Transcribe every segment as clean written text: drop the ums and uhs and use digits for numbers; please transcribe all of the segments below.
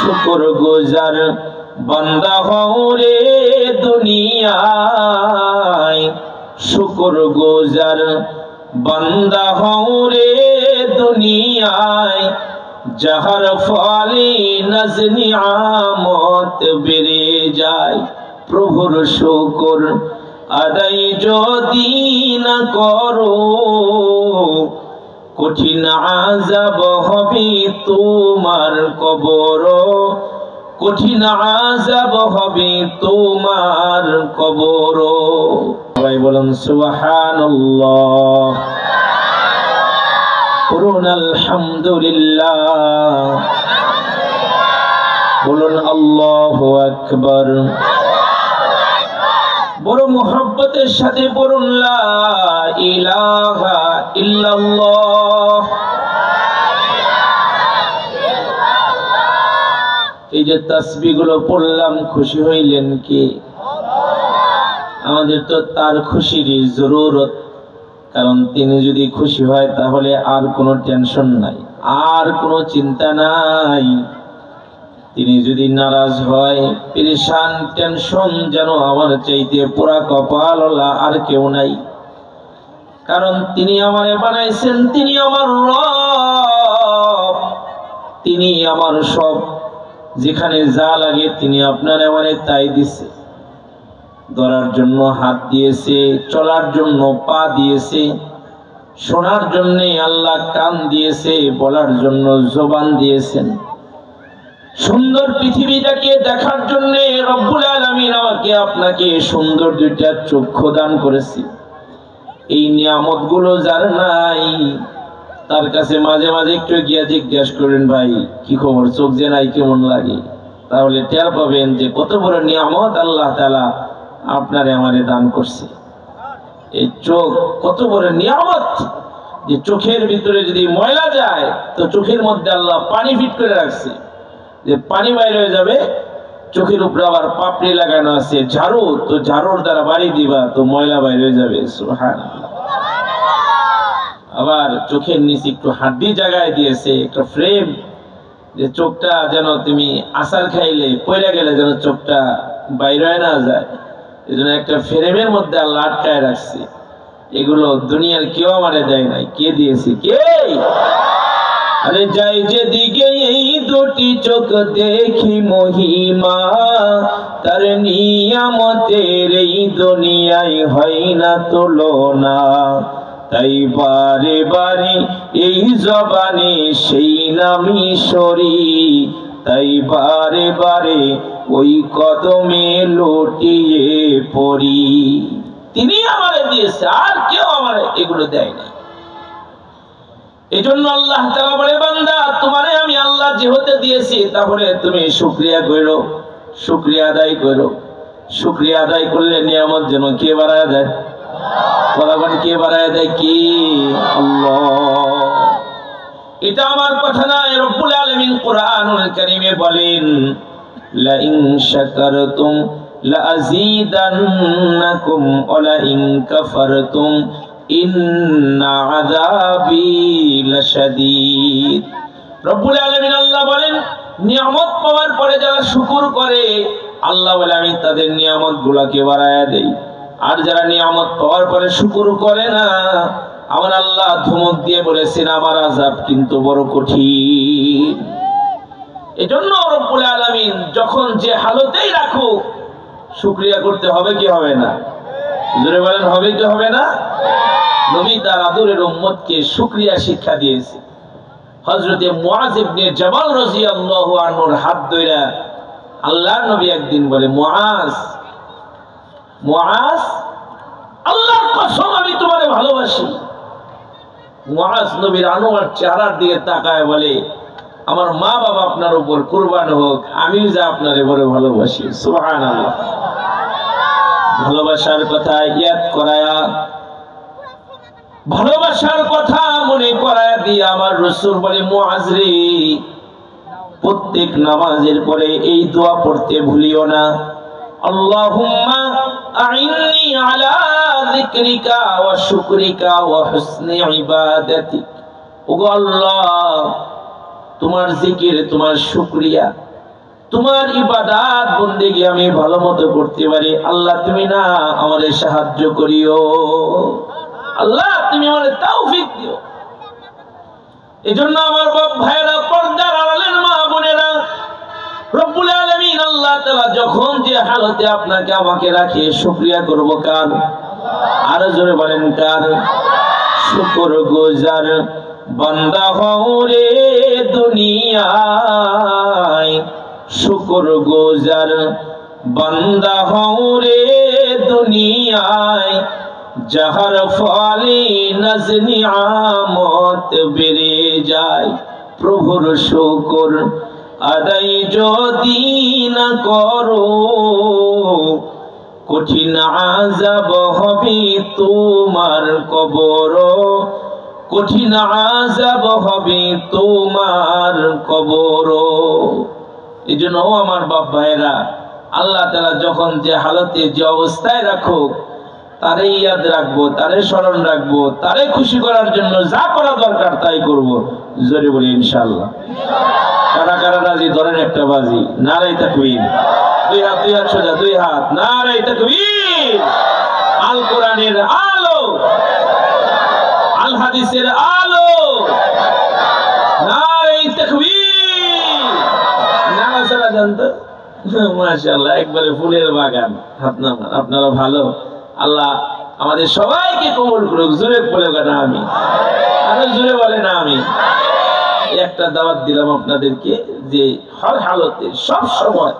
শুকর গুজার বান্দা হও রে দুনিয়ায়, শুকর গুজার বান্দা হও রে দুনিয়ায়, যাহার ফলে নাজ নিয়ামত বেড়ে যায়। প্রভুর শুকর আদায় যদি না করো, কঠিন আযাব হবে তোমার কবর, কঠিন আযাব হবে তোমার কবর। সবাই বলুন সুবহানাল্লাহ, বলুন আলহামদুলিল্লাহ, বলুন আল্লাহু আকবার। বড় মুহাব্বতের সাথে বলুন লা ইলাহা ইল্লাল্লাহ। এই যে তাসবিহ গুলো পড়লাম, খুশি হইলেন কি? আমাদের তো তার খুশিরই জরুরত, কারণ তিনি যদি খুশি হয় তাহলে আর কোনো টেনশন নাই, আর কোনো চিন্তা নাই। তিনি যদি নারাজ হয়, পেরেশান, টেনশন যেন আমার চাইতে পুরা কপালওয়ালা আর কেউ নাই। কারণ তিনি আমারে বানাইছেন, তিনি আমার রব, তিনি আমার সব। যেখানে যা লাগে তিনি আপনার আমারে তাই দিছে। ধরার জন্য হাত দিয়েছে, চলার জন্য পা দিয়েছে, শোনার জন্য আল্লাহ কান দিয়েছে, বলার জন্য জবান দিয়েছেন। সুন্দর পৃথিবীটাকে দেখার জন্য রব্বুল আলামিন আমাকে আপনাকে সুন্দর দুইটা চক্ষু দান করেছে। এই নিয়ামত গুলো যার নাই, তার কাছে মাঝে মাঝে একটু গিয়া জিজ্ঞাসা করেন, ভাই কি খবর, চোখ যে নাই কেমন লাগে? তাহলে টের পাবেন যে কত বড় নিয়ামত আল্লাহ তাআলা আপনারে আমারে দান করছে। এই চোখ কত বড় নিয়ামত, যে চোখের ভিতরে যদি ময়লা যায় তো চোখের মধ্যে আল্লাহ পানি ফিট করে রাখছে, যে পানি বাইরে হয়ে যাবে। চোখের উপরে আবার পাপড়ি লাগানো আছে, ঝাড়ু, তো ঝাড়ুর দ্বারা বাড়ি দিবা তো ময়লা বাইরে হয়ে যাবে। সুবহানাল্লাহ। আবার চোখের নিচে একটু হাড্ডি জায়গায় দিয়েছে, একটা ফ্রেম, যে চোখটা যেন তুমি আসার খাইলে পয়রা গেলে যেন চোখটা বাইরে না যায়, এজন্য একটা ফ্রেমের মধ্যে আল্লাহ আটকায় রাখছে। এগুলো দুনিয়ার কেউ আমারে দেয় নাই। কে দিয়েছে? কে? আরে যাই যেদিকে এই দুটি চোখ দেখি মহিমা, তার নিয়ামতের এই দুনিয়ায় হয় না তুলনা। তাই বারে বারে এই জবানে সেই নামই সরি, তাই বারে বারে ওই কদমে লুটিয়ে পড়ি। তিনি আমারে দিয়েছে, আর কেউ আমারে এগুলো দেয় না। এজন্য আল্লাহ তাআলা বলে, বান্দা তোমারে আমি আল্লাহ যেহেতু দিয়েছি, তাহলে তুমি শুকরিয়া করো, শুকরিয়া আদায় করো। শুকরিয়া আদায় করলে নিয়ামত যেন কে বাড়ায় দেয়? বলবেন কে বাড়ায় দেয়? কি? আল্লাহ। এটা আমার কথা না, রব্বুল আলামিন কুরআনুল কারীমে বলেন, লা ইন শাকারতুম লা আযীদান্নাকুম ওয়া লা ইন কাফারতুম ইন্না আযাবি লাশাদীদ। রব্বুল আলামিন আল্লাহ বলেন, নিয়ামত পাওয়ার পরে যারা শুকর করে, আল্লাহ বলে আমি তাদের নিয়ামত গুলাকে বাড়ায়া দেই। আর যারা নিয়ামত পাওয়ার পরে শুকর করে না, আমার আল্লাহ ধমক দিয়ে বলেছেন আমার আযাব কিন্তু বড় কঠিন। এজন্য রব্বুল আলামিন যখন যে হালতেই রাখুক, শুকরিয়া করতে হবে কি হবে না? জোরে বলেন, হবে কি হবে না? নবী তার আদরের উম্মতকে শুকরিয়া শিক্ষা দিয়েছে। হযরতে মুআয ইবনে জাবাল রাদিয়াল্লাহু আনহুর হাত ধরে আল্লাহর নবী একদিন বলে, মুআয, মুআয, আল্লাহর কসম আমি তোমারে ভালোবাসি। মুআয নবীর আনোয়ার চেহারার দিকে তাকায় বলে, আমার মা বাবা আপনার উপর কুরবান হোক, আমিও যা আপনারে বড় ভালোবাসি। সুবহানাল্লাহ। ভালোবাসার কথা ইয়াদ করায়া, ভালোবাসার কথা মনে করায়া দিয়ে আমার রাসূল বলে, মুআয রে, প্রত্যেক নামাজের পরে এই দোয়া পড়তে ভুলিও না, আল্লাহুম্মা আইন্নি আলা যিকরিকা ওয়া শুকরিকা ওয়া হুসনি ইবাদাতিক। ওগো আল্লাহ, তোমার জিকির, তোমার শুকরিয়া তোমার ইবাদত বন্দেগী আমি ভালো মতো করতে পারি। আল্লাহ তুমি না আমাদের সাহায্য করিও, আল্লাহ তুমি আমাদের তৌফিক দিও। এজন্য আমার বাপ ভাইরা, পর্দার আড়ালের মা বোনেরা, রব্বুল আলামিন আল্লাহ তাআলা যখন যে হালতে আপনাকে আমাকে রাখে, শুকরিয়া করব কার? আরো জোরে বলেন কার? শুকর গুজার বান্দা হও রে দুনিয়ায়, শুকর গুজার বান্দা হও রে দুনিয়ায়, যাহার ফলে নাজ নিয়ামত বেড়ে যায়। প্রভুর শুকর আদায় যদি না করো, কঠিন আযাব হবে তোমার কবর, কঠিন আযাব হবে তোমার কবর। এজন্য আমার বাপ ভাইরা, আল্লাহ তাআলা যখন যে হালতে যে অবস্থায় রাখুক, তারে ইয়াদ রাখবো, তারে স্মরণ রাখবো, তারে খুশি করার জন্য যা করা দরকার তাই করব। জোরে বলি ইনশাআল্লাহ। কারা কারা রাজি? ধরেন একটা বাজি। নারায়ে তাকবীর। দুই হাত, দুই হাত সোজা, দুই হাত। নারায়ে তাকবীর। আল কোরআনের আলো, আল হাদিসের আলো। নারায়ে তাকবীর। নারা সারা জানতো, মাশাআল্লাহ, একবারে ফুলের বাগান। হাত নামান, আপনারা ভালো। আল্লাহ আমাদের সবাইকে কবুল করুক। জোরে বলে না আমি, আরো জোরে বলে না আমি। একটা দাওয়াত দিলাম আপনাদেরকে যে হর হালতে সব সময়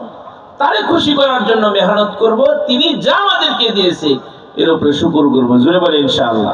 তারে খুশি করার জন্য মেহনত করব। তিনি যা আমাদেরকে দিয়েছে এর উপরে শুকর করব। জোরে বলে ইনশাআল্লাহ।